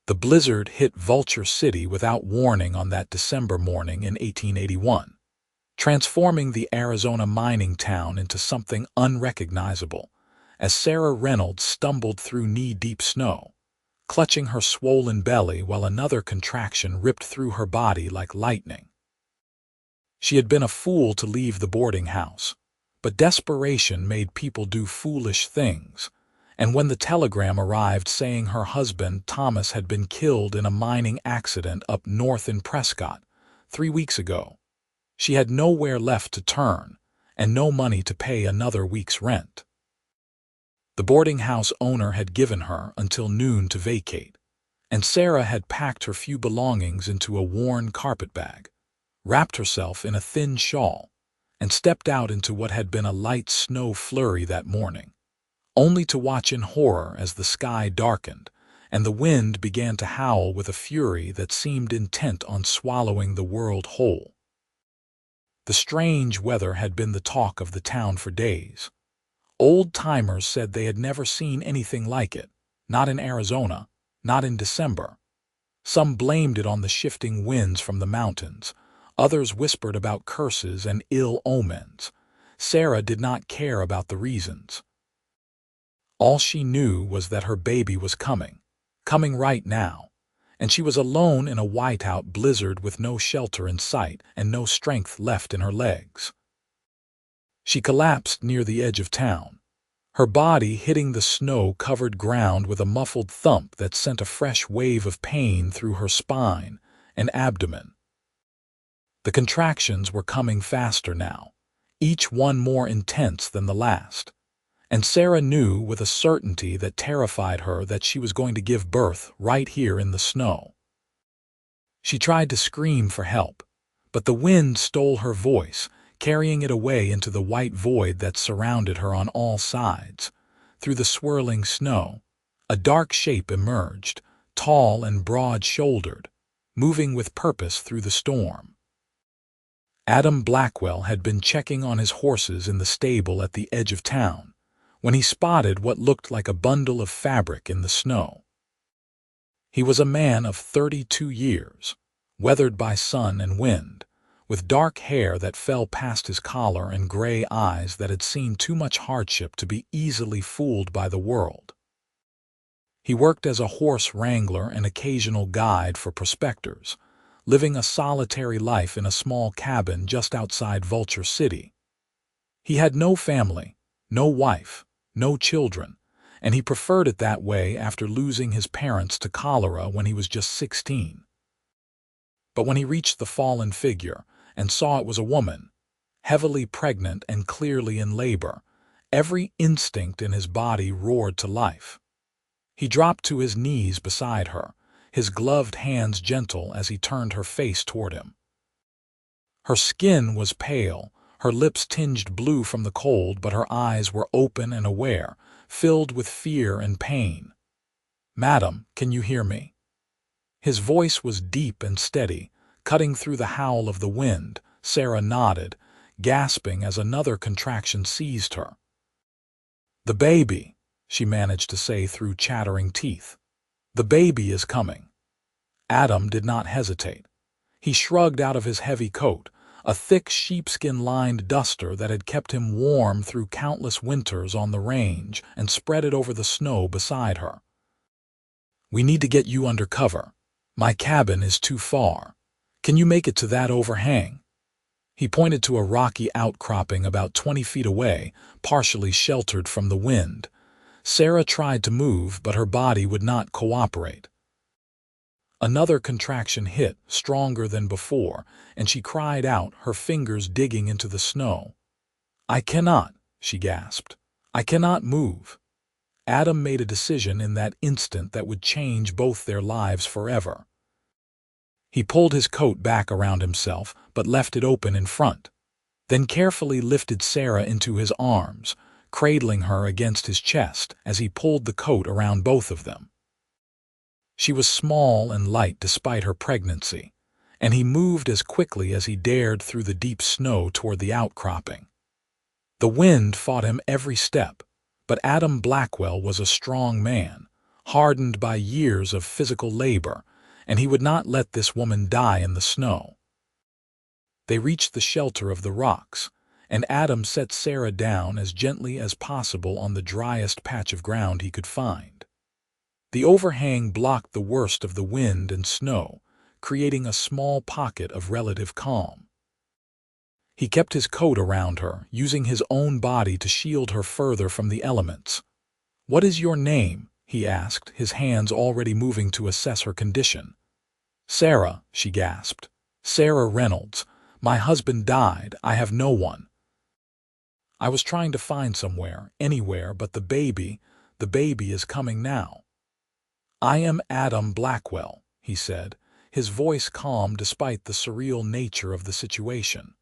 The blizzard hit Vulture City without warning on that December morning in 1881, transforming the Arizona mining town into something unrecognizable as Sarah Reynolds stumbled through knee-deep snow, clutching her swollen belly while another contraction ripped through her body like lightning. She had been a fool to leave the boarding house, but desperation made people do foolish things, and when the telegram arrived saying her husband Thomas had been killed in a mining accident up north in Prescott 3 weeks ago, she had nowhere left to turn and no money to pay another week's rent. The boarding house owner had given her until noon to vacate, and Sarah had packed her few belongings into a worn carpetbag, wrapped herself in a thin shawl, and stepped out into what had been a light snow flurry that morning, only to watch in horror as the sky darkened and the wind began to howl with a fury that seemed intent on swallowing the world whole. The strange weather had been the talk of the town for days. Old-timers said they had never seen anything like it, not in Arizona, not in December. Some blamed it on the shifting winds from the mountains. Others whispered about curses and ill omens. Sarah did not care about the reasons. All she knew was that her baby was coming right now, and she was alone in a whiteout blizzard with no shelter in sight and no strength left in her legs. She collapsed near the edge of town, her body hitting the snow-covered ground with a muffled thump that sent a fresh wave of pain through her spine and abdomen. The contractions were coming faster now, each one more intense than the last, and Sarah knew with a certainty that terrified her that she was going to give birth right here in the snow. She tried to scream for help, but the wind stole her voice, carrying it away into the white void that surrounded her on all sides. Through the swirling snow, a dark shape emerged, tall and broad-shouldered, moving with purpose through the storm. Adam Blackwell had been checking on his horses in the stable at the edge of town when he spotted what looked like a bundle of fabric in the snow. He was a man of 32 years, weathered by sun and wind, with dark hair that fell past his collar and gray eyes that had seen too much hardship to be easily fooled by the world. He worked as a horse wrangler and occasional guide for prospectors, living a solitary life in a small cabin just outside Vulture City. He had no family, no wife, no children, and he preferred it that way after losing his parents to cholera when he was just 16. But when he reached the fallen figure and saw it was a woman, heavily pregnant and clearly in labor, every instinct in his body roared to life. He dropped to his knees beside her, his gloved hands gentle as he turned her face toward him. Her skin was pale, her lips tinged blue from the cold, but her eyes were open and aware, filled with fear and pain. "Madam, can you hear me?" His voice was deep and steady, cutting through the howl of the wind. Sarah nodded, gasping as another contraction seized her. "The baby," she managed to say through chattering teeth. "The baby is coming." Adam did not hesitate. He shrugged out of his heavy coat, a thick sheepskin-lined duster that had kept him warm through countless winters on the range, and spread it over the snow beside her. "We need to get you under cover. My cabin is too far. Can you make it to that overhang?" He pointed to a rocky outcropping about 20 feet away, partially sheltered from the wind. Sarah tried to move, but her body would not cooperate. Another contraction hit, stronger than before, and she cried out, her fingers digging into the snow. "I cannot," she gasped. "I cannot move." Adam made a decision in that instant that would change both their lives forever. He pulled his coat back around himself, but left it open in front, then carefully lifted Sarah into his arms, cradling her against his chest as he pulled the coat around both of them. She was small and light despite her pregnancy, and he moved as quickly as he dared through the deep snow toward the outcropping. The wind fought him every step, but Adam Blackwell was a strong man, hardened by years of physical labor, and he would not let this woman die in the snow. They reached the shelter of the rocks, and Adam set Sarah down as gently as possible on the driest patch of ground he could find. The overhang blocked the worst of the wind and snow, creating a small pocket of relative calm. He kept his coat around her, using his own body to shield her further from the elements. "What is your name?" he asked, his hands already moving to assess her condition. "Sarah," she gasped. "Sarah Reynolds. My husband died. I have no one. I was trying to find somewhere, anywhere, but the baby is coming now." "I am Adam Blackwell," he said, his voice calm despite the surreal nature of the situation.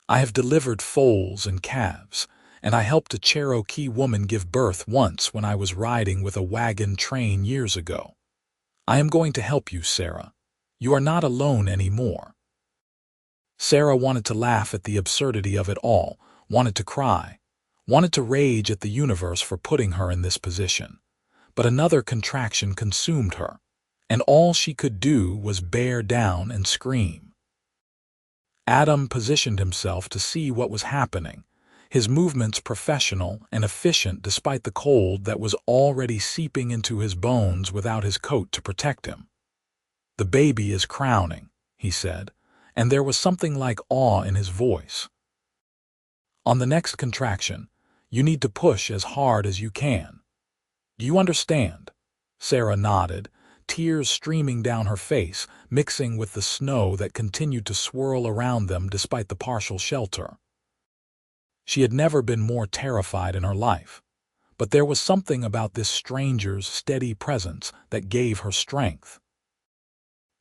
"I have delivered foals and calves, and I helped a Cherokee woman give birth once when I was riding with a wagon train years ago. I am going to help you, Sarah. You are not alone anymore." Sarah wanted to laugh at the absurdity of it all, wanted to cry, wanted to rage at the universe for putting her in this position. But another contraction consumed her, and all she could do was bear down and scream. Adam positioned himself to see what was happening, his movements professional and efficient despite the cold that was already seeping into his bones without his coat to protect him. "The baby is crowning," he said, and there was something like awe in his voice. "On the next contraction, you need to push as hard as you can. Do you understand?" Sarah nodded, tears streaming down her face, mixing with the snow that continued to swirl around them despite the partial shelter. She had never been more terrified in her life, but there was something about this stranger's steady presence that gave her strength.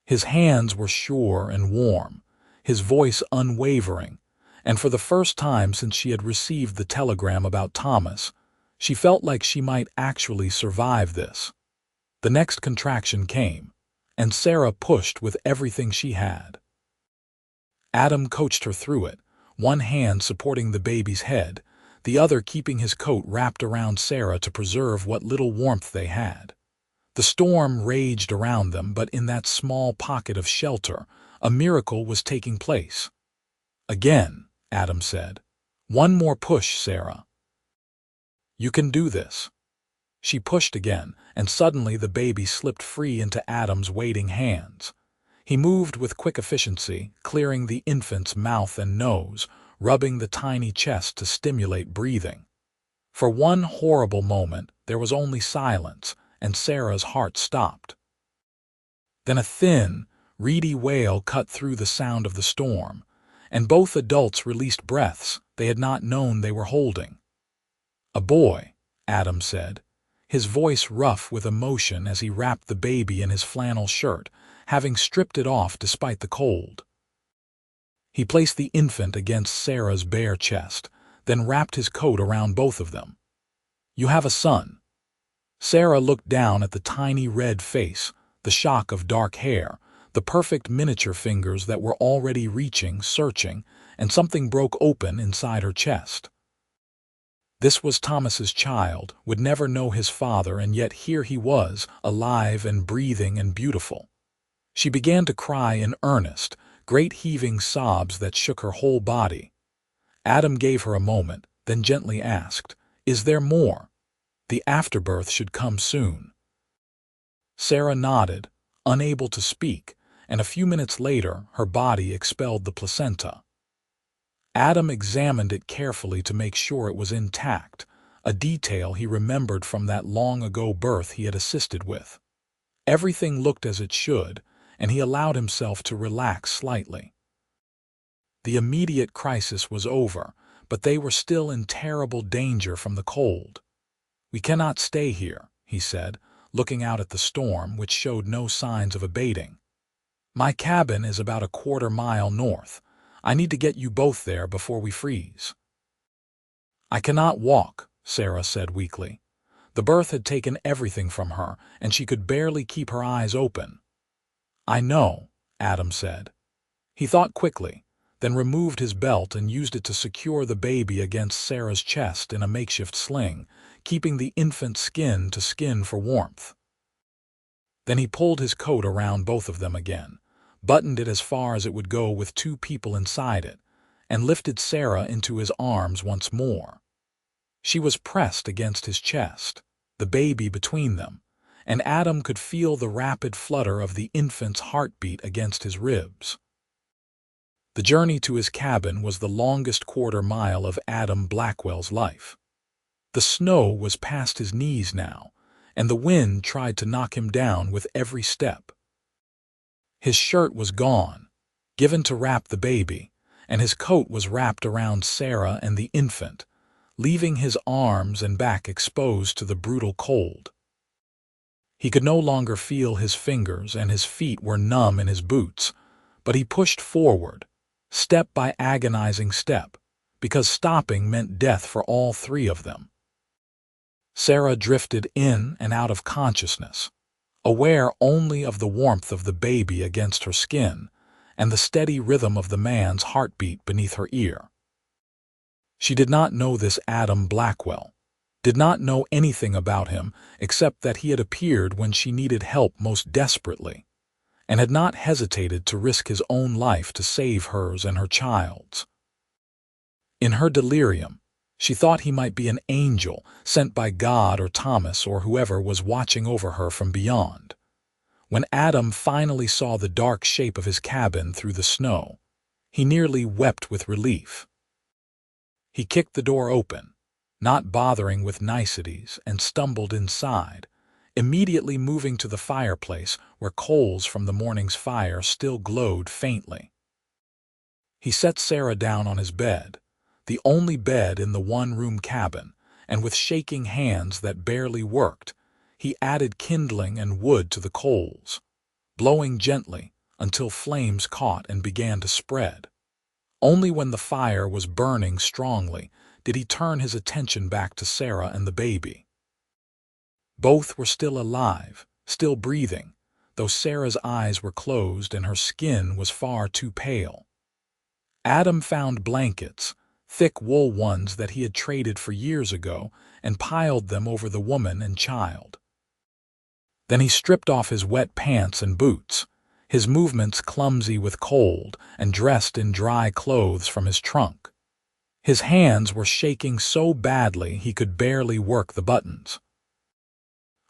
His hands were sure and warm, his voice unwavering, and for the first time since she had received the telegram about Thomas, she felt like she might actually survive this. The next contraction came, and Sarah pushed with everything she had. Adam coached her through it, one hand supporting the baby's head, the other keeping his coat wrapped around Sarah to preserve what little warmth they had. The storm raged around them, but in that small pocket of shelter, a miracle was taking place. "Again," Adam said. "One more push, Sarah. You can do this." She pushed again, and suddenly the baby slipped free into Adam's waiting hands. He moved with quick efficiency, clearing the infant's mouth and nose, rubbing the tiny chest to stimulate breathing. For one horrible moment, there was only silence, and Sarah's heart stopped. Then a thin, reedy wail cut through the sound of the storm, and both adults released breaths they had not known they were holding. "A boy," Adam said, his voice rough with emotion as he wrapped the baby in his flannel shirt, having stripped it off despite the cold. He placed the infant against Sarah's bare chest, then wrapped his coat around both of them. "You have a son." Sarah looked down at the tiny red face, the shock of dark hair, the perfect miniature fingers that were already reaching, searching, and something broke open inside her chest. This was Thomas's child, would never know his father, and yet here he was, alive and breathing and beautiful. She began to cry in earnest, great heaving sobs that shook her whole body. Adam gave her a moment, then gently asked, "Is there more? The afterbirth should come soon." Sarah nodded, unable to speak, and a few minutes later her body expelled the placenta. Adam examined it carefully to make sure it was intact, a detail he remembered from that long-ago birth he had assisted with. Everything looked as it should, and he allowed himself to relax slightly. The immediate crisis was over, but they were still in terrible danger from the cold. "We cannot stay here," he said, looking out at the storm, which showed no signs of abating. "My cabin is about a quarter-mile north. I need to get you both there before we freeze." "I cannot walk," Sarah said weakly. The birth had taken everything from her, and she could barely keep her eyes open. "I know," Adam said. He thought quickly, then removed his belt and used it to secure the baby against Sarah's chest in a makeshift sling, keeping the infant skin to skin for warmth. Then he pulled his coat around both of them again, buttoned it as far as it would go with two people inside it, and lifted Sarah into his arms once more. She was pressed against his chest, the baby between them, and Adam could feel the rapid flutter of the infant's heartbeat against his ribs. The journey to his cabin was the longest quarter-mile of Adam Blackwell's life. The snow was past his knees now, and the wind tried to knock him down with every step. His shirt was gone, given to wrap the baby, and his coat was wrapped around Sarah and the infant, leaving his arms and back exposed to the brutal cold. He could no longer feel his fingers, and his feet were numb in his boots, but he pushed forward, step by agonizing step, because stopping meant death for all three of them. Sarah drifted in and out of consciousness, aware only of the warmth of the baby against her skin and the steady rhythm of the man's heartbeat beneath her ear. She did not know this Adam Blackwell, did not know anything about him except that he had appeared when she needed help most desperately, and had not hesitated to risk his own life to save hers and her child's. In her delirium, she thought he might be an angel sent by God or Thomas or whoever was watching over her from beyond. When Adam finally saw the dark shape of his cabin through the snow, he nearly wept with relief. He kicked the door open, not bothering with niceties, and stumbled inside, immediately moving to the fireplace where coals from the morning's fire still glowed faintly. He set Sarah down on his bed, the only bed in the one-room cabin, and with shaking hands that barely worked, he added kindling and wood to the coals, blowing gently until flames caught and began to spread. Only when the fire was burning strongly did he turn his attention back to Sarah and the baby. Both were still alive, still breathing, though Sarah's eyes were closed and her skin was far too pale. Adam found blankets, thick wool ones that he had traded for years ago, and piled them over the woman and child. Then he stripped off his wet pants and boots, his movements clumsy with cold, and dressed in dry clothes from his trunk. His hands were shaking so badly he could barely work the buttons.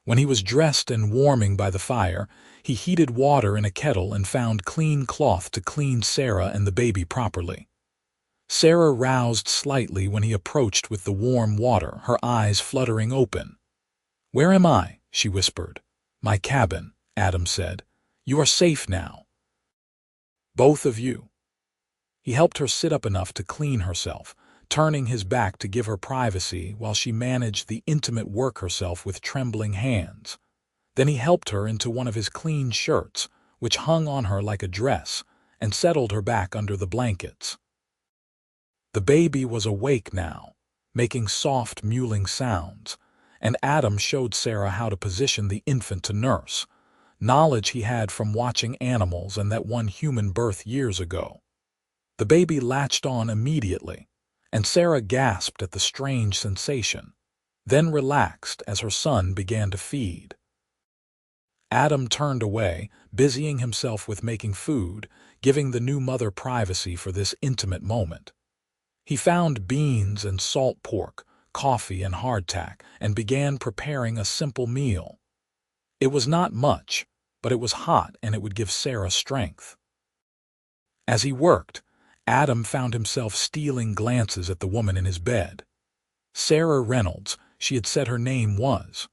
When he was dressed and warming by the fire, he heated water in a kettle and found clean cloth to clean Sarah and the baby properly. Sarah roused slightly when he approached with the warm water, her eyes fluttering open. "Where am I?" she whispered. "My cabin," Adam said. "You are safe now." "Both of you." He helped her sit up enough to clean herself, turning his back to give her privacy while she managed the intimate work herself with trembling hands. Then he helped her into one of his clean shirts, which hung on her like a dress, and settled her back under the blankets. The baby was awake now, making soft mewling sounds, and Adam showed Sarah how to position the infant to nurse, knowledge he had from watching animals and that one human birth years ago. The baby latched on immediately, and Sarah gasped at the strange sensation, then relaxed as her son began to feed. Adam turned away, busying himself with making food, giving the new mother privacy for this intimate moment. He found beans and salt pork, coffee and hardtack, and began preparing a simple meal. It was not much, but it was hot and it would give Sarah strength. As he worked, Adam found himself stealing glances at the woman in his bed. Sarah Reynolds, she had said her name was.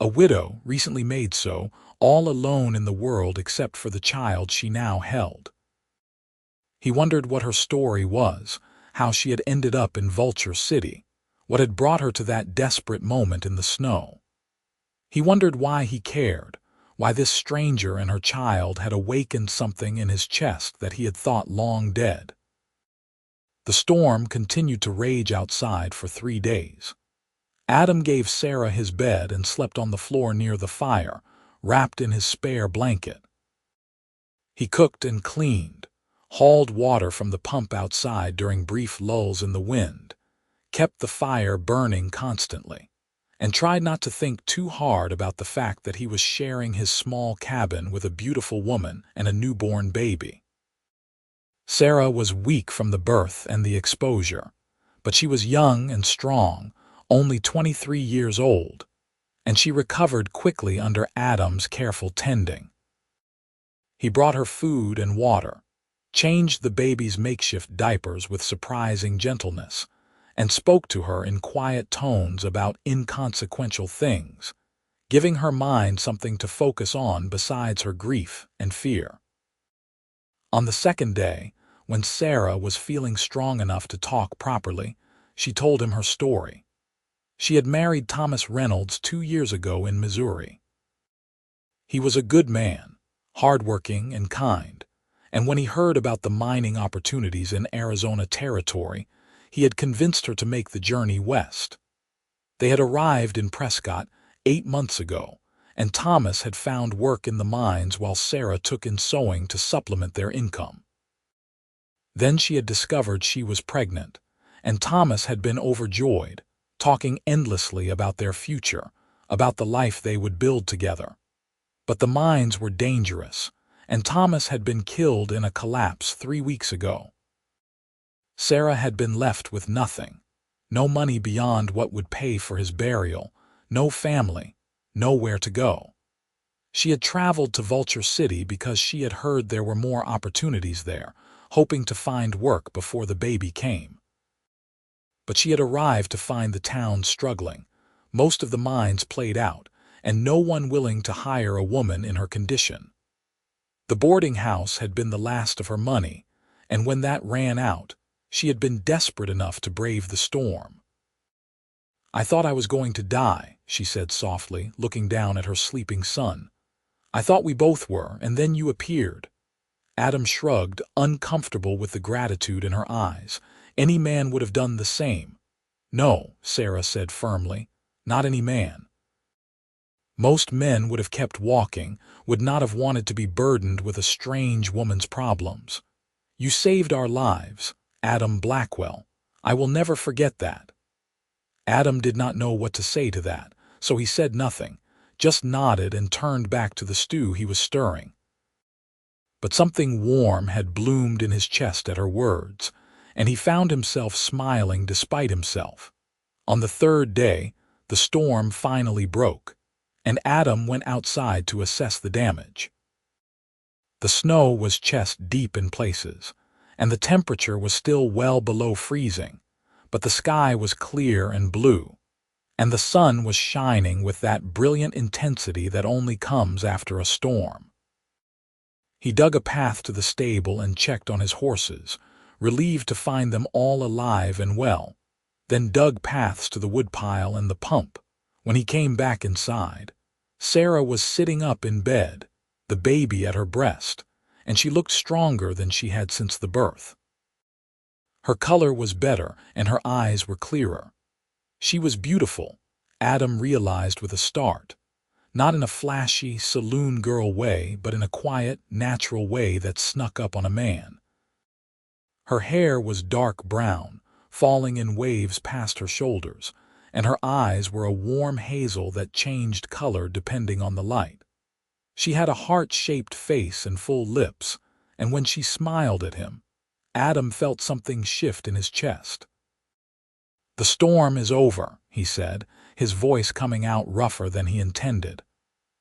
A widow, recently made so, all alone in the world except for the child she now held. He wondered what her story was, how she had ended up in Vulture City, what had brought her to that desperate moment in the snow. He wondered why he cared, why this stranger and her child had awakened something in his chest that he had thought long dead. The storm continued to rage outside for 3 days. Adam gave Sarah his bed and slept on the floor near the fire, wrapped in his spare blanket. He cooked and cleaned, hauled water from the pump outside during brief lulls in the wind, kept the fire burning constantly, and tried not to think too hard about the fact that he was sharing his small cabin with a beautiful woman and a newborn baby. Sarah was weak from the birth and the exposure, but she was young and strong, only 23 years old, and she recovered quickly under Adam's careful tending. He brought her food and water, changed the baby's makeshift diapers with surprising gentleness, and spoke to her in quiet tones about inconsequential things, giving her mind something to focus on besides her grief and fear. On the second day, when Sarah was feeling strong enough to talk properly, she told him her story. She had married Thomas Reynolds 2 years ago in Missouri. He was a good man, hardworking and kind, and when he heard about the mining opportunities in Arizona Territory, he had convinced her to make the journey west. They had arrived in Prescott 8 months ago, and Thomas had found work in the mines while Sarah took in sewing to supplement their income. Then she had discovered she was pregnant, and Thomas had been overjoyed, talking endlessly about their future, about the life they would build together. But the mines were dangerous, and Thomas had been killed in a collapse 3 weeks ago. Sarah had been left with nothing, no money beyond what would pay for his burial, no family, nowhere to go. She had traveled to Vulture City because she had heard there were more opportunities there, hoping to find work before the baby came. But she had arrived to find the town struggling, most of the mines played out, and no one willing to hire a woman in her condition. The boarding house had been the last of her money, and when that ran out, she had been desperate enough to brave the storm. "I thought I was going to die," she said softly, looking down at her sleeping son. "I thought we both were, and then you appeared." Adam shrugged, uncomfortable with the gratitude in her eyes. Any man would have done the same. "No," Sarah said firmly, "not any man." Most men would have kept walking, would not have wanted to be burdened with a strange woman's problems. "You saved our lives, Adam Blackwell. I will never forget that." Adam did not know what to say to that, so he said nothing, just nodded and turned back to the stew he was stirring. But something warm had bloomed in his chest at her words, and he found himself smiling despite himself. On the third day, the storm finally broke, and Adam went outside to assess the damage. The snow was chest deep in places, and the temperature was still well below freezing, but the sky was clear and blue, and the sun was shining with that brilliant intensity that only comes after a storm. He dug a path to the stable and checked on his horses, relieved to find them all alive and well, then dug paths to the woodpile and the pump. When he came back inside, Sarah was sitting up in bed, the baby at her breast, and she looked stronger than she had since the birth. Her color was better and her eyes were clearer. She was beautiful, Adam realized with a start. Not in a flashy, saloon girl way, but in a quiet, natural way that snuck up on a man. Her hair was dark brown, falling in waves past her shoulders, and her eyes were a warm hazel that changed color depending on the light. She had a heart-shaped face and full lips, and when she smiled at him, Adam felt something shift in his chest. "The storm is over," he said, his voice coming out rougher than he intended.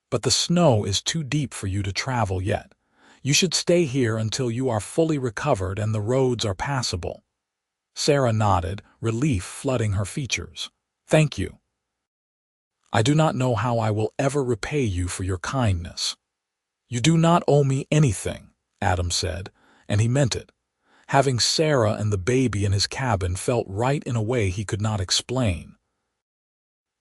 "But the snow is too deep for you to travel yet. You should stay here until you are fully recovered and the roads are passable." Sarah nodded, relief flooding her features. "Thank you. I do not know how I will ever repay you for your kindness." "You do not owe me anything," Adam said, and he meant it. Having Sarah and the baby in his cabin felt right in a way he could not explain.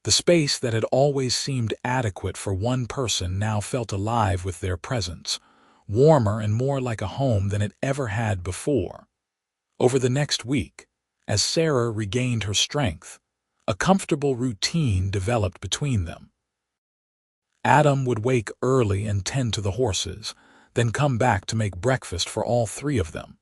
The space that had always seemed adequate for one person now felt alive with their presence, warmer and more like a home than it ever had before. Over the next week, as Sarah regained her strength, a comfortable routine developed between them. Adam would wake early and tend to the horses, then come back to make breakfast for all three of them.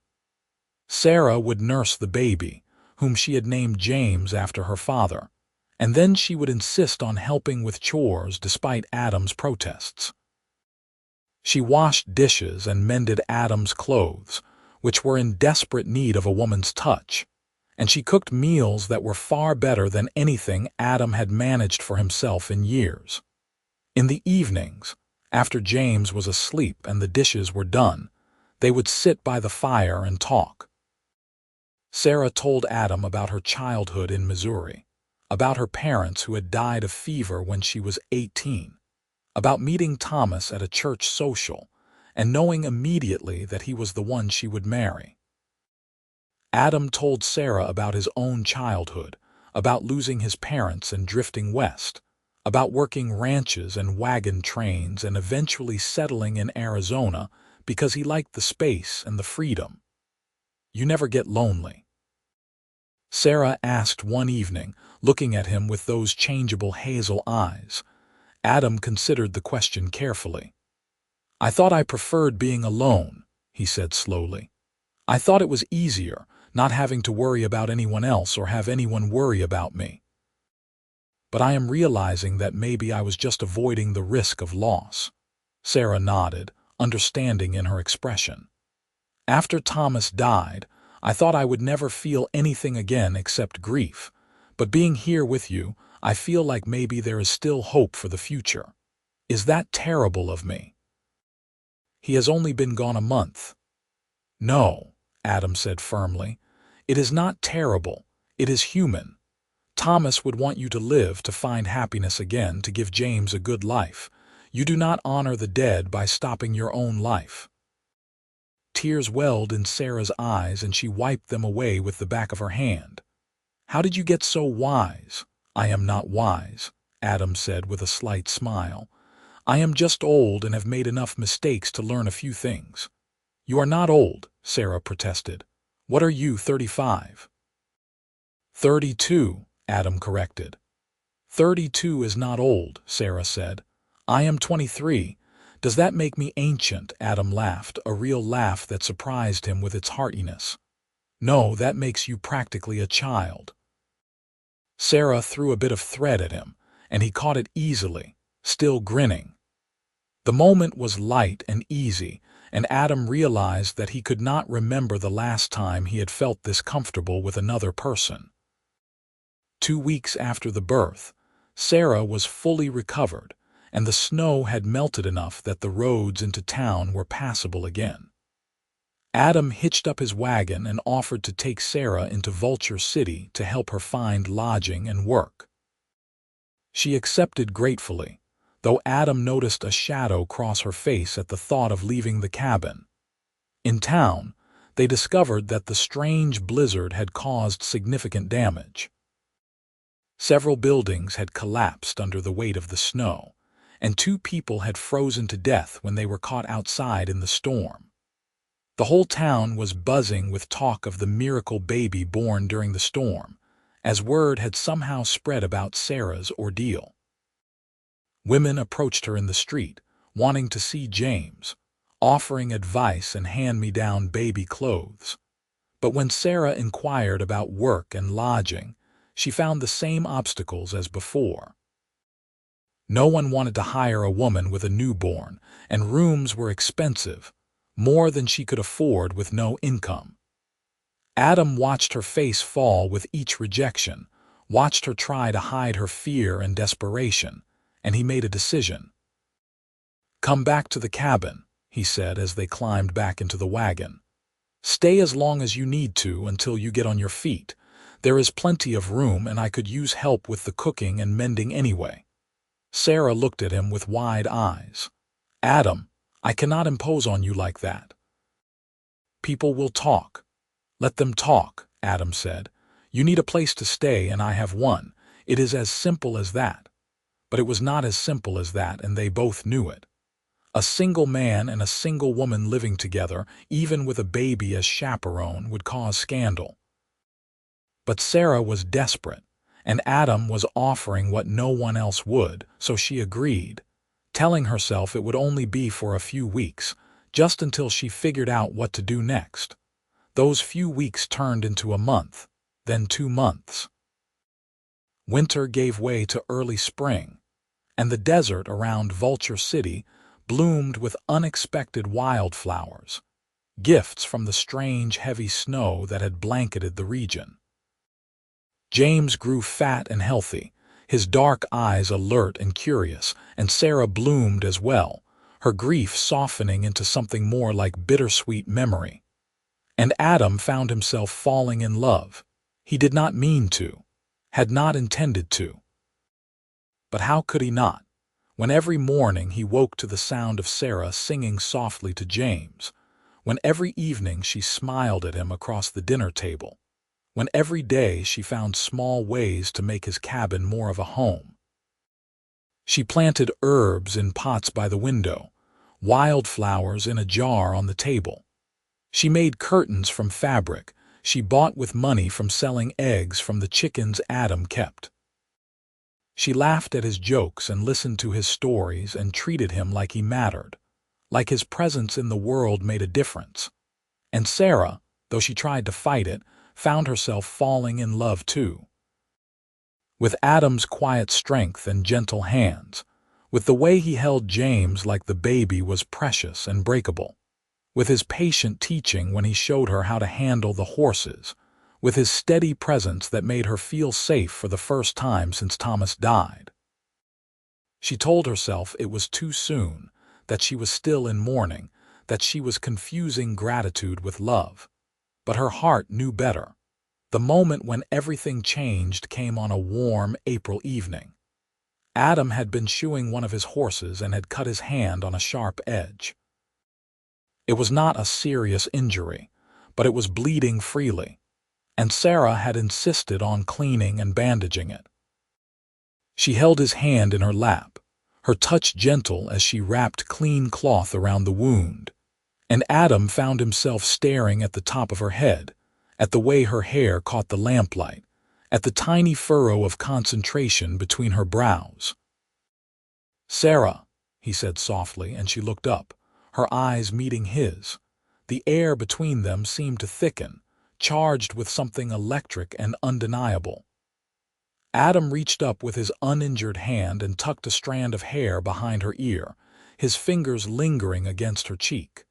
Sarah would nurse the baby, whom she had named James after her father, And then she would insist on helping with chores despite Adam's protests. She washed dishes and mended Adam's clothes, which were in desperate need of a woman's touch, and she cooked meals that were far better than anything Adam had managed for himself in years. In the evenings, after James was asleep and the dishes were done, they would sit by the fire and talk. Sarah told Adam about her childhood in Missouri, about her parents who had died of fever when she was 18, about meeting Thomas at a church social and knowing immediately that he was the one she would marry. Adam told Sarah about his own childhood, about losing his parents and drifting west, about working ranches and wagon trains and eventually settling in Arizona because he liked the space and the freedom. "You never get lonely?" Sarah asked one evening, looking at him with those changeable hazel eyes. Adam considered the question carefully. "I thought I preferred being alone," he said slowly. "I thought it was easier, not having to worry about anyone else or have anyone worry about me. But I am realizing that maybe I was just avoiding the risk of loss." Sarah nodded, understanding in her expression. "After Thomas died, I thought I would never feel anything again except grief, but being here with you, I feel like maybe there is still hope for the future. Is that terrible of me?" "He has only been gone a month." "No," Adam said firmly. "It is not terrible. It is human. Thomas would want you to live to find happiness again, to give James a good life. You do not honor the dead by stopping your own life." Tears welled in Sarah's eyes and she wiped them away with the back of her hand. "How did you get so wise?" "I am not wise," Adam said with a slight smile. "I am just old and have made enough mistakes to learn a few things." "You are not old," Sarah protested. "What are you, 35? 32, Adam corrected. 32 is not old, Sarah said. "I am 23. Does that make me ancient?" Adam laughed, a real laugh that surprised him with its heartiness. "No, that makes you practically a child." Sarah threw a bit of thread at him, and he caught it easily, still grinning. The moment was light and easy, and Adam realized that he could not remember the last time he had felt this comfortable with another person. 2 weeks after the birth, Sarah was fully recovered, and the snow had melted enough that the roads into town were passable again. Adam hitched up his wagon and offered to take Sarah into Vulture City to help her find lodging and work. She accepted gratefully, though Adam noticed a shadow cross her face at the thought of leaving the cabin. In town, they discovered that the strange blizzard had caused significant damage. Several buildings had collapsed under the weight of the snow, and 2 people had frozen to death when they were caught outside in the storm. The whole town was buzzing with talk of the miracle baby born during the storm, as word had somehow spread about Sarah's ordeal. Women approached her in the street, wanting to see James, offering advice and hand-me-down baby clothes. But when Sarah inquired about work and lodging, she found the same obstacles as before. No one wanted to hire a woman with a newborn, and rooms were expensive, more than she could afford with no income. Adam watched her face fall with each rejection, watched her try to hide her fear and desperation, and he made a decision. "Come back to the cabin," he said as they climbed back into the wagon. "Stay as long as you need to until you get on your feet. There is plenty of room, and I could use help with the cooking and mending anyway." Sarah looked at him with wide eyes. "Adam, I cannot impose on you like that." "People will talk." "Let them talk," Adam said. "You need a place to stay, and I have one. It is as simple as that." But it was not as simple as that, and they both knew it. A single man and a single woman living together, even with a baby as chaperone, would cause scandal. But Sarah was desperate, and Adam was offering what no one else would, so she agreed, telling herself it would only be for a few weeks, just until she figured out what to do next. Those few weeks turned into a month, then 2 months. Winter gave way to early spring, and the desert around Vulture City bloomed with unexpected wildflowers, gifts from the strange, heavy snow that had blanketed the region. James grew fat and healthy, his dark eyes alert and curious, and Sarah bloomed as well, her grief softening into something more like bittersweet memory. And Adam found himself falling in love. He did not mean to, had not intended to. But how could he not, when every morning he woke to the sound of Sarah singing softly to James, when every evening she smiled at him across the dinner table, when every day she found small ways to make his cabin more of a home. She planted herbs in pots by the window, wildflowers in a jar on the table. She made curtains from fabric she bought with money from selling eggs from the chickens Adam kept. She laughed at his jokes and listened to his stories and treated him like he mattered, like his presence in the world made a difference. And Sarah, though she tried to fight it, found herself falling in love too. With Adam's quiet strength and gentle hands, with the way he held James like the baby was precious and breakable, with his patient teaching when he showed her how to handle the horses, with his steady presence that made her feel safe for the first time since Thomas died. She told herself it was too soon, that she was still in mourning, that she was confusing gratitude with love. But her heart knew better. The moment when everything changed came on a warm April evening. Adam had been shoeing one of his horses and had cut his hand on a sharp edge. It was not a serious injury, but it was bleeding freely, and Sarah had insisted on cleaning and bandaging it. She held his hand in her lap, her touch gentle as she wrapped clean cloth around the wound, and Adam found himself staring at the top of her head, at the way her hair caught the lamplight, at the tiny furrow of concentration between her brows. "Sarah," he said softly, and she looked up, her eyes meeting his. The air between them seemed to thicken, charged with something electric and undeniable. Adam reached up with his uninjured hand and tucked a strand of hair behind her ear, his fingers lingering against her cheek.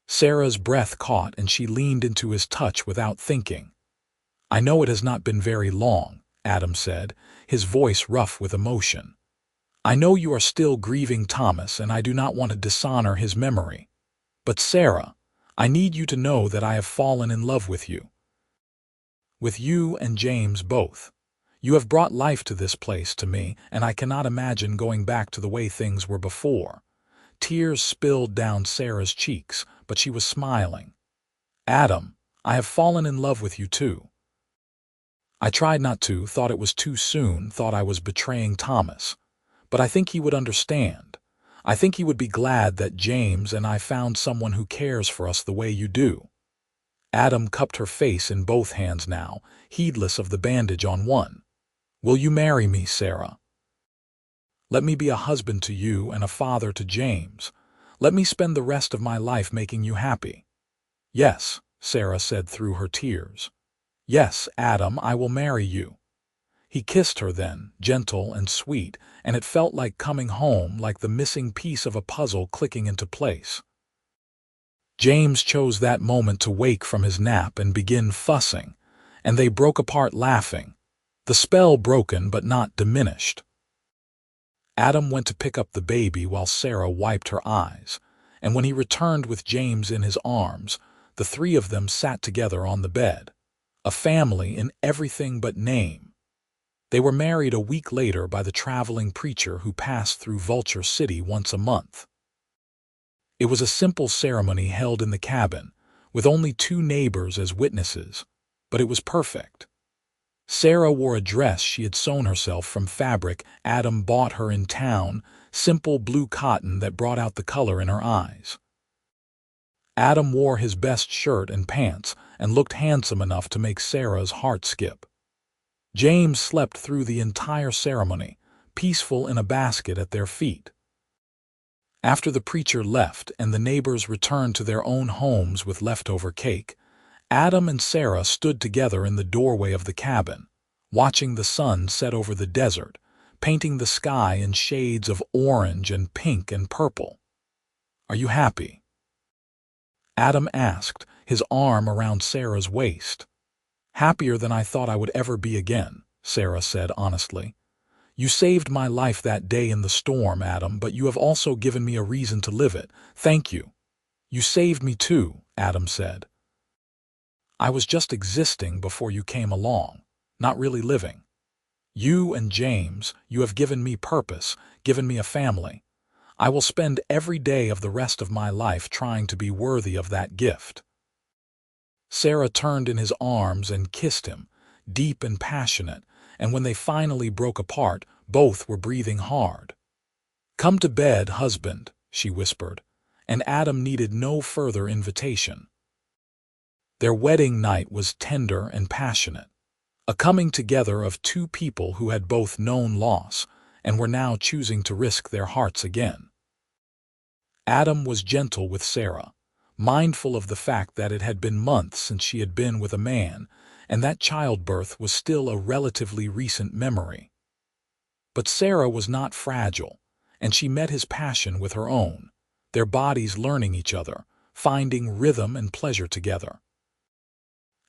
Sarah's breath caught and she leaned into his touch without thinking. "I know it has not been very long," Adam said, his voice rough with emotion. "I know you are still grieving Thomas, and I do not want to dishonor his memory. But Sarah, I need you to know that I have fallen in love with you. With you and James both. You have brought life to this place to me, and I cannot imagine going back to the way things were before." Tears spilled down Sarah's cheeks, but she was smiling. "Adam, I have fallen in love with you too. I tried not to, thought it was too soon, thought I was betraying Thomas. But I think he would understand. I think he would be glad that James and I found someone who cares for us the way you do." Adam cupped her face in both hands now, heedless of the bandage on one. "Will you marry me, Sarah? Let me be a husband to you and a father to James. Let me spend the rest of my life making you happy." "Yes," Sarah said through her tears. "Yes, Adam, I will marry you." He kissed her then, gentle and sweet, and it felt like coming home, like the missing piece of a puzzle clicking into place. James chose that moment to wake from his nap and begin fussing, and they broke apart laughing, the spell broken but not diminished. Adam went to pick up the baby while Sarah wiped her eyes, and when he returned with James in his arms, the three of them sat together on the bed, a family in everything but name. They were married a week later by the traveling preacher who passed through Vulture City once a month. It was a simple ceremony held in the cabin, with only 2 neighbors as witnesses, but it was perfect. Sarah wore a dress she had sewn herself from fabric Adam bought her in town, simple blue cotton that brought out the color in her eyes. Adam wore his best shirt and pants and looked handsome enough to make Sarah's heart skip. James slept through the entire ceremony, peaceful in a basket at their feet. After the preacher left and the neighbors returned to their own homes with leftover cake, Adam and Sarah stood together in the doorway of the cabin, watching the sun set over the desert, painting the sky in shades of orange and pink and purple. "Are you happy?" Adam asked, his arm around Sarah's waist. "Happier than I thought I would ever be again," Sarah said honestly. "You saved my life that day in the storm, Adam, but you have also given me a reason to live it. Thank you." "You saved me too," Adam said. "I was just existing before you came along, not really living. You and James, you have given me purpose, given me a family. I will spend every day of the rest of my life trying to be worthy of that gift." Sarah turned in his arms and kissed him, deep and passionate, and when they finally broke apart, both were breathing hard. "Come to bed, husband," she whispered, and Adam needed no further invitation. Their wedding night was tender and passionate, a coming together of two people who had both known loss and were now choosing to risk their hearts again. Adam was gentle with Sarah, mindful of the fact that it had been months since she had been with a man, and that childbirth was still a relatively recent memory. But Sarah was not fragile, and she met his passion with her own, their bodies learning each other, finding rhythm and pleasure together.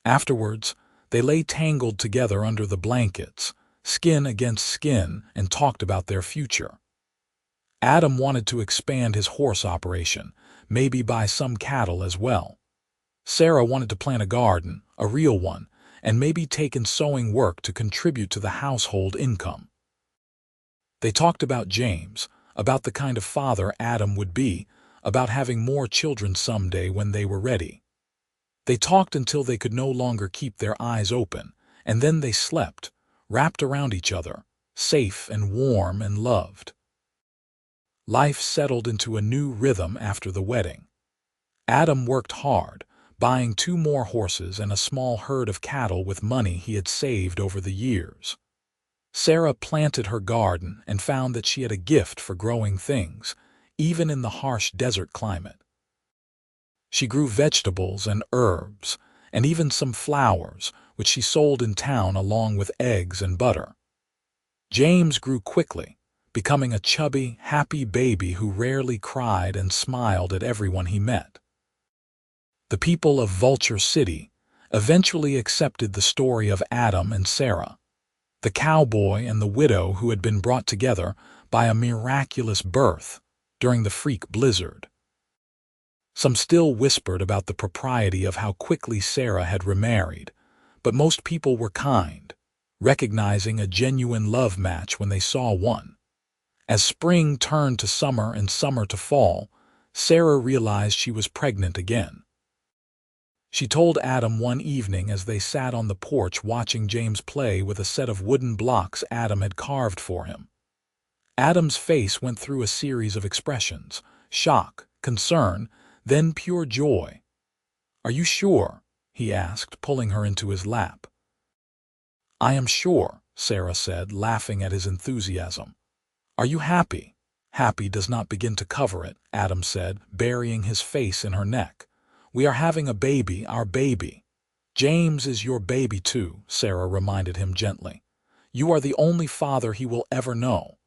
Afterwards, they lay tangled together under the blankets, skin against skin, and talked about their future. Adam wanted to expand his horse operation, maybe buy some cattle as well. Sarah wanted to plant a garden, a real one, and maybe take in sewing work to contribute to the household income. They talked about James, about the kind of father Adam would be, about having more children someday when they were ready. They talked until they could no longer keep their eyes open, and then they slept, wrapped around each other, safe and warm and loved. Life settled into a new rhythm after the wedding. Adam worked hard, buying 2 more horses and a small herd of cattle with money he had saved over the years. Sarah planted her garden and found that she had a gift for growing things, even in the harsh desert climate. She grew vegetables and herbs, and even some flowers, which she sold in town along with eggs and butter. James grew quickly, becoming a chubby, happy baby who rarely cried and smiled at everyone he met. The people of Vulture City eventually accepted the story of Adam and Sarah, the cowboy and the widow who had been brought together by a miraculous birth during the freak blizzard. Some still whispered about the propriety of how quickly Sarah had remarried, but most people were kind, recognizing a genuine love match when they saw one. As spring turned to summer and summer to fall, Sarah realized she was pregnant again. She told Adam one evening as they sat on the porch watching James play with a set of wooden blocks Adam had carved for him. Adam's face went through a series of expressions: shock, concern, then pure joy. "Are you sure?" he asked, pulling her into his lap. "I am sure," Sarah said, laughing at his enthusiasm. "Are you happy?" "Happy does not begin to cover it," Adam said, burying his face in her neck. "We are having a baby, our baby." "James is your baby too," Sarah reminded him gently. "You are the only father he will ever know."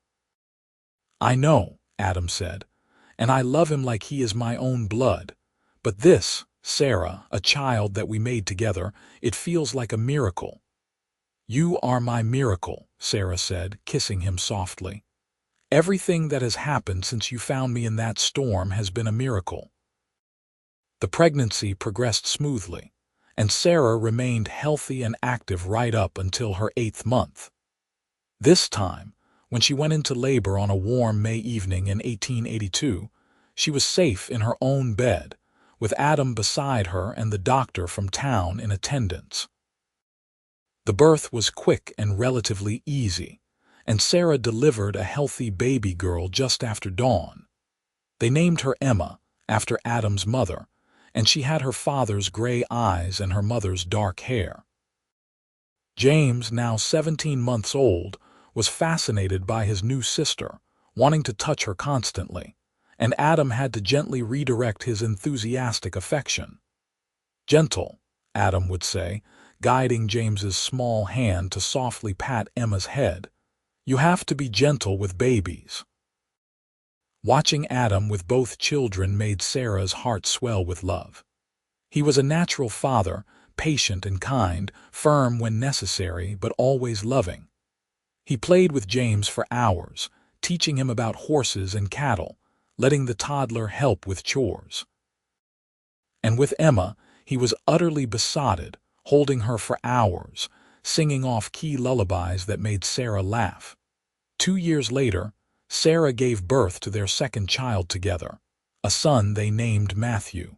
"I know," Adam said, "and I love him like he is my own blood. But this, Sarah, a child that we made together, it feels like a miracle." "You are my miracle," Sarah said, kissing him softly. "Everything that has happened since you found me in that storm has been a miracle." The pregnancy progressed smoothly, and Sarah remained healthy and active right up until her 8th month. This time, when she went into labor on a warm May evening in 1882, she was safe in her own bed, with Adam beside her and the doctor from town in attendance. The birth was quick and relatively easy, and Sarah delivered a healthy baby girl just after dawn. They named her Emma, after Adam's mother, and she had her father's gray eyes and her mother's dark hair. James, now 17 months old, was fascinated by his new sister, wanting to touch her constantly, and Adam had to gently redirect his enthusiastic affection. "Gentle," Adam would say, guiding James's small hand to softly pat Emma's head. "You have to be gentle with babies." Watching Adam with both children made Sarah's heart swell with love. He was a natural father, patient and kind, firm when necessary, but always loving. He played with James for hours, teaching him about horses and cattle, letting the toddler help with chores. And with Emma, he was utterly besotted, holding her for hours, singing off key lullabies that made Sarah laugh. 2 years later, Sarah gave birth to their second child together, a son they named Matthew.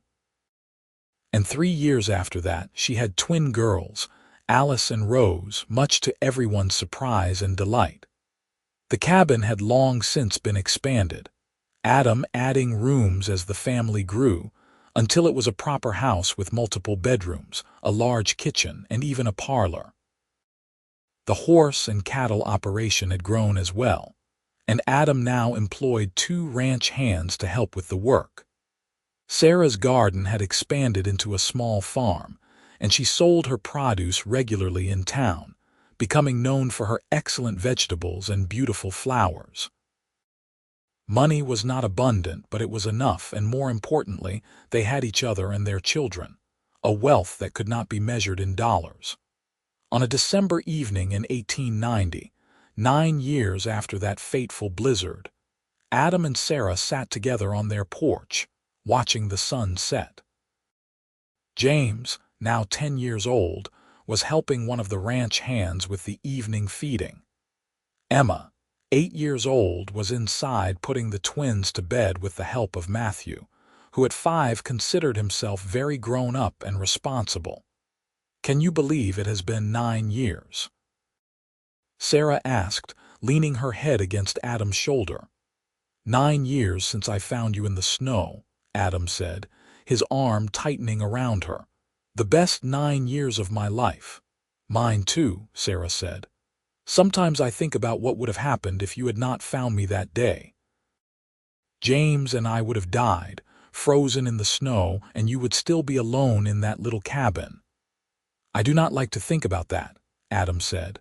And 3 years after that, she had twin girls, Alice and Rose, much to everyone's surprise and delight. The cabin had long since been expanded, Adam adding rooms as the family grew, until it was a proper house with multiple bedrooms, a large kitchen, and even a parlor. The horse and cattle operation had grown as well, and Adam now employed 2 ranch hands to help with the work. Sarah's garden had expanded into a small farm, and she sold her produce regularly in town, becoming known for her excellent vegetables and beautiful flowers. Money was not abundant, but it was enough, and more importantly, they had each other and their children, a wealth that could not be measured in dollars. On a December evening in 1890, 9 years after that fateful blizzard, Adam and Sarah sat together on their porch, watching the sun set. James, now 10 years old, was helping one of the ranch hands with the evening feeding. Emma, 8 years old, was inside putting the twins to bed with the help of Matthew, who at 5 considered himself very grown up and responsible. "Can you believe it has been 9 years?" Sarah asked, leaning her head against Adam's shoulder. "9 years since I found you in the snow," Adam said, his arm tightening around her. "The best 9 years of my life." "Mine too," Sarah said. "Sometimes I think about what would have happened if you had not found me that day. James and I would have died, frozen in the snow, and you would still be alone in that little cabin." "I do not like to think about that," Adam said.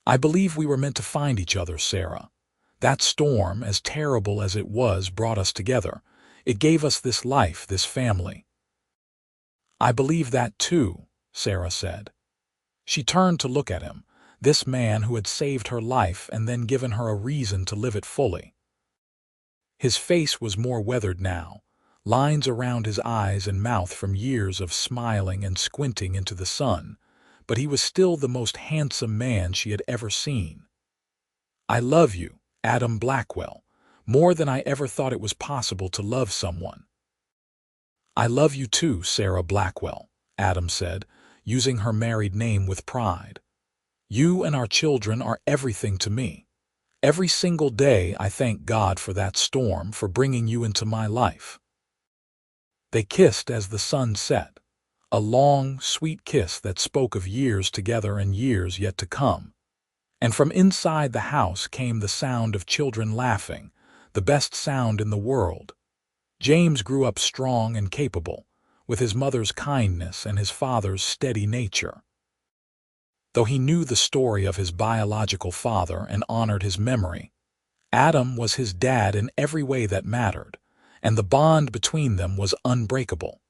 "I believe we were meant to find each other, Sarah. That storm, as terrible as it was, brought us together. It gave us this life, this family." "I believe that too," Sarah said. She turned to look at him, this man who had saved her life and then given her a reason to live it fully. His face was more weathered now, lines around his eyes and mouth from years of smiling and squinting into the sun, but he was still the most handsome man she had ever seen. "I love you, Adam Blackwell, more than I ever thought it was possible to love someone." "I love you too, Sarah Blackwell," Adam said, using her married name with pride. "You and our children are everything to me. Every single day I thank God for that storm, for bringing you into my life." They kissed as the sun set, a long, sweet kiss that spoke of years together and years yet to come. And from inside the house came the sound of children laughing, the best sound in the world. James grew up strong and capable, with his mother's kindness and his father's steady nature. Though he knew the story of his biological father and honored his memory, Adam was his dad in every way that mattered, and the bond between them was unbreakable.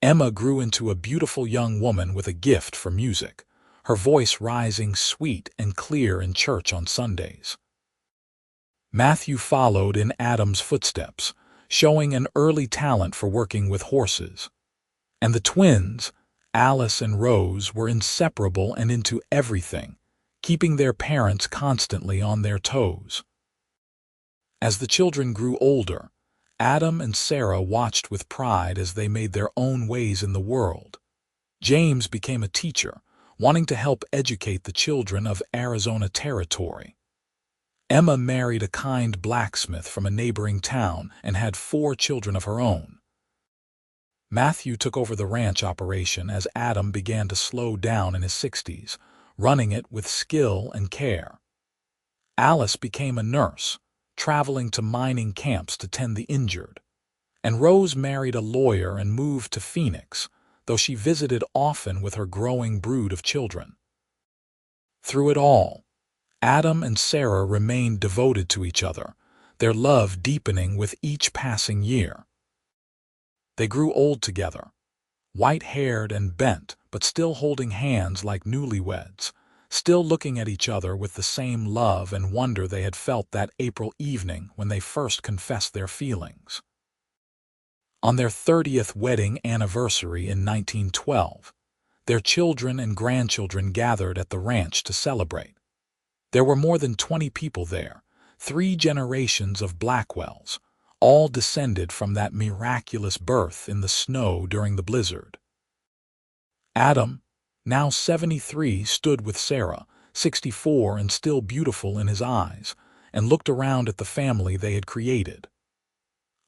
Emma grew into a beautiful young woman with a gift for music, her voice rising sweet and clear in church on Sundays. Matthew followed in Adam's footsteps, showing an early talent for working with horses. And the twins, Alice and Rose, were inseparable and into everything, keeping their parents constantly on their toes. As the children grew older, Adam and Sarah watched with pride as they made their own ways in the world. James became a teacher, wanting to help educate the children of Arizona Territory. Emma married a kind blacksmith from a neighboring town and had 4 children of her own. Matthew took over the ranch operation as Adam began to slow down in his 60s, running it with skill and care. Alice became a nurse, traveling to mining camps to tend the injured. And Rose married a lawyer and moved to Phoenix, though she visited often with her growing brood of children. Through it all, Adam and Sarah remained devoted to each other, their love deepening with each passing year. They grew old together, white-haired and bent, but still holding hands like newlyweds, still looking at each other with the same love and wonder they had felt that April evening when they first confessed their feelings. On their 30th wedding anniversary in 1912, their children and grandchildren gathered at the ranch to celebrate. There were more than 20 people there, 3 generations of Blackwells, all descended from that miraculous birth in the snow during the blizzard. Adam, now 73, stood with Sarah, 64 and still beautiful in his eyes, and looked around at the family they had created.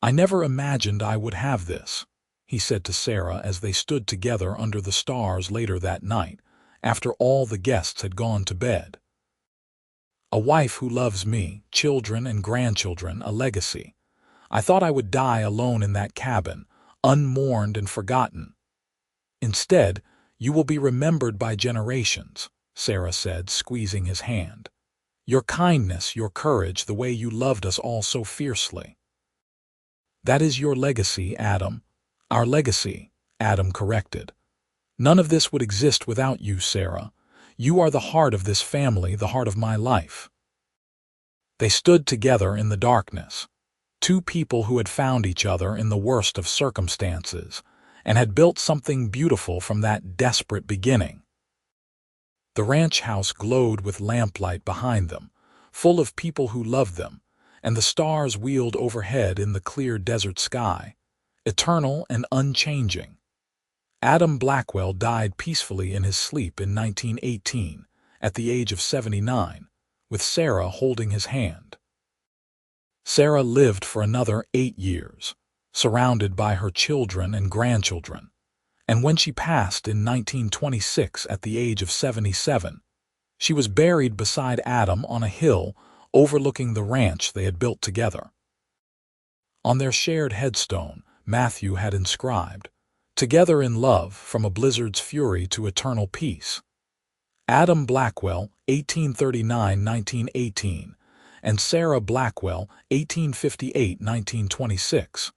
"I never imagined I would have this," he said to Sarah as they stood together under the stars later that night, after all the guests had gone to bed. "A wife who loves me, children and grandchildren, a legacy. I thought I would die alone in that cabin, unmourned and forgotten. Instead, you will be remembered by generations," Sarah said, squeezing his hand. "Your kindness, your courage, the way you loved us all so fiercely." "That is your legacy, Adam." "Our legacy," Adam corrected. "None of this would exist without you, Sarah. You are the heart of this family, the heart of my life." They stood together in the darkness, 2 people who had found each other in the worst of circumstances and had built something beautiful from that desperate beginning. The ranch house glowed with lamplight behind them, full of people who loved them, and the stars wheeled overhead in the clear desert sky, eternal and unchanging. Adam Blackwell died peacefully in his sleep in 1918, at the age of 79, with Sarah holding his hand. Sarah lived for another 8 years, surrounded by her children and grandchildren, and when she passed in 1926 at the age of 77, she was buried beside Adam on a hill overlooking the ranch they had built together. On their shared headstone, Matthew had inscribed, "Together in love, from a blizzard's fury to eternal peace." Adam Blackwell, 1839–1918, and Sarah Blackwell, 1858–1926,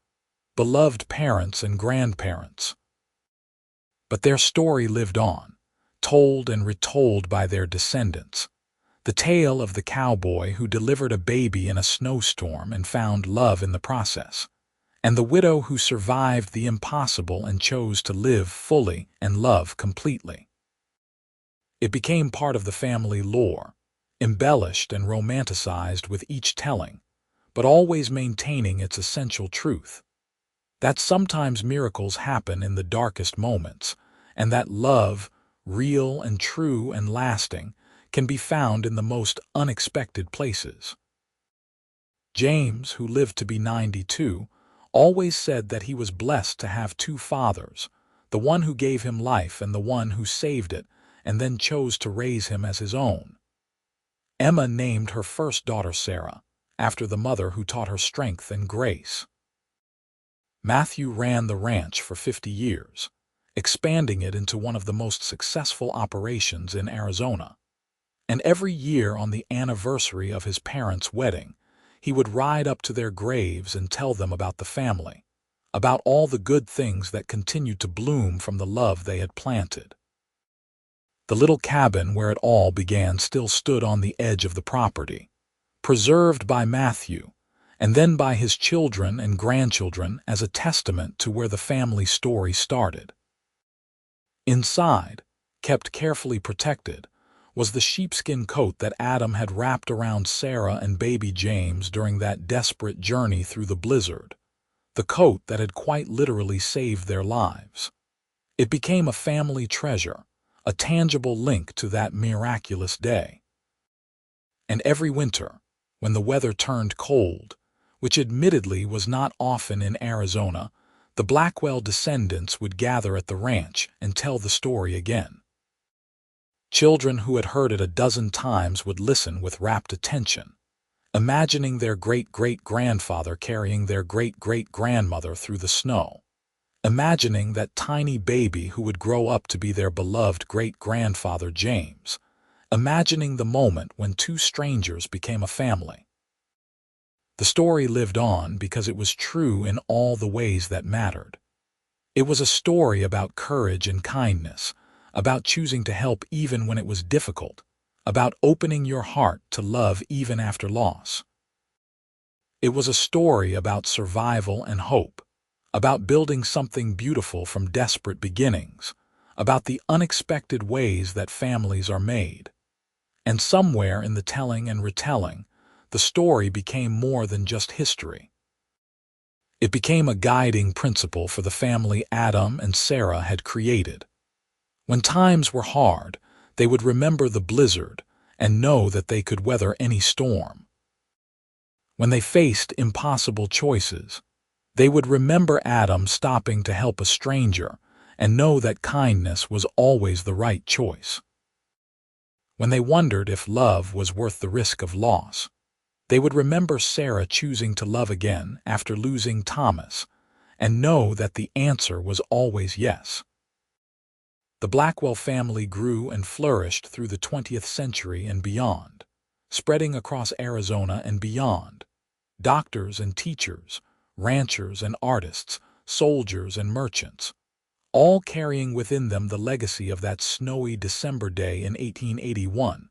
beloved parents and grandparents. But their story lived on, told and retold by their descendants. The tale of the cowboy who delivered a baby in a snowstorm and found love in the process, and the widow who survived the impossible and chose to live fully and love completely. It became part of the family lore, embellished and romanticized with each telling, but always maintaining its essential truth: that sometimes miracles happen in the darkest moments, and that love, real and true and lasting, can be found in the most unexpected places. James, who lived to be 92, always said that he was blessed to have 2 fathers, the one who gave him life and the one who saved it and then chose to raise him as his own. Emma named her first daughter Sarah, after the mother who taught her strength and grace. Matthew ran the ranch for 50 years, expanding it into one of the most successful operations in Arizona. And every year on the anniversary of his parents' wedding, he would ride up to their graves and tell them about the family, about all the good things that continued to bloom from the love they had planted. The little cabin where it all began still stood on the edge of the property, preserved by Matthew, and then by his children and grandchildren as a testament to where the family story started. Inside, kept carefully protected, was the sheepskin coat that Adam had wrapped around Sarah and baby James during that desperate journey through the blizzard, the coat that had quite literally saved their lives. It became a family treasure, a tangible link to that miraculous day. And every winter, when the weather turned cold, which admittedly was not often in Arizona, the Blackwell descendants would gather at the ranch and tell the story again. Children who had heard it a dozen times would listen with rapt attention, imagining their great-great-grandfather carrying their great-great-grandmother through the snow. imagining that tiny baby who would grow up to be their beloved great-grandfather James, imagining the moment when two strangers became a family. The story lived on because it was true in all the ways that mattered. It was a story about courage and kindness, about choosing to help even when it was difficult, about opening your heart to love even after loss. It was a story about survival and hope, about building something beautiful from desperate beginnings, about the unexpected ways that families are made. And somewhere in the telling and retelling, the story became more than just history. It became a guiding principle for the family Adam and Sarah had created. When times were hard, they would remember the blizzard and know that they could weather any storm. When they faced impossible choices, they would remember Adam stopping to help a stranger and know that kindness was always the right choice. When they wondered if love was worth the risk of loss, they would remember Sarah choosing to love again after losing Thomas and know that the answer was always yes. The Blackwell family grew and flourished through the 20th century and beyond, spreading across Arizona and beyond. Doctors and teachers, ranchers and artists, soldiers and merchants, all carrying within them the legacy of that snowy December day in 1881,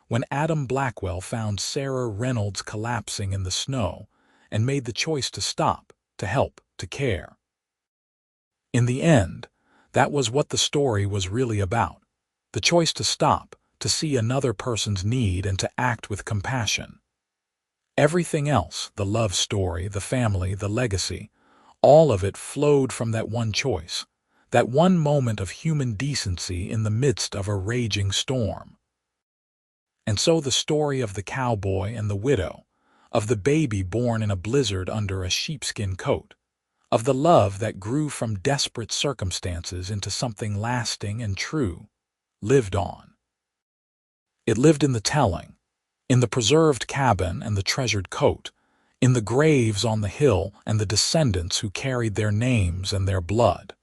when Adam Blackwell found Sarah Reynolds collapsing in the snow and made the choice to stop, to help, to care. In the end, that was what the story was really about, the choice to stop, to see another person's need and to act with compassion. Everything else, the love story, the family, the legacy, all of it flowed from that one choice, that one moment of human decency in the midst of a raging storm. And so the story of the cowboy and the widow, of the baby born in a blizzard under a sheepskin coat, of the love that grew from desperate circumstances into something lasting and true, lived on. It lived in the telling, in the preserved cabin and the treasured coat, in the graves on the hill and the descendants who carried their names and their blood.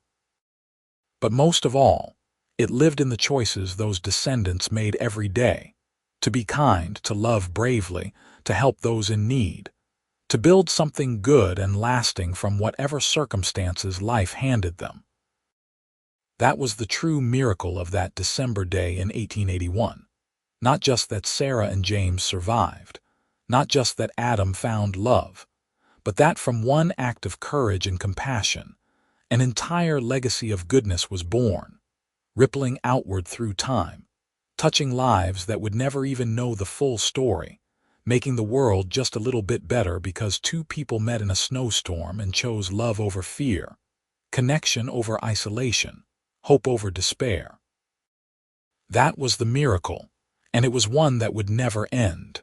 But most of all, it lived in the choices those descendants made every day, to be kind, to love bravely, to help those in need, to build something good and lasting from whatever circumstances life handed them. That was the true miracle of that December day in 1881. Not just that Sarah and James survived, not just that Adam found love, but that from one act of courage and compassion, an entire legacy of goodness was born, rippling outward through time, touching lives that would never even know the full story, making the world just a little bit better because two people met in a snowstorm and chose love over fear, connection over isolation, hope over despair. That was the miracle, and it was one that would never end.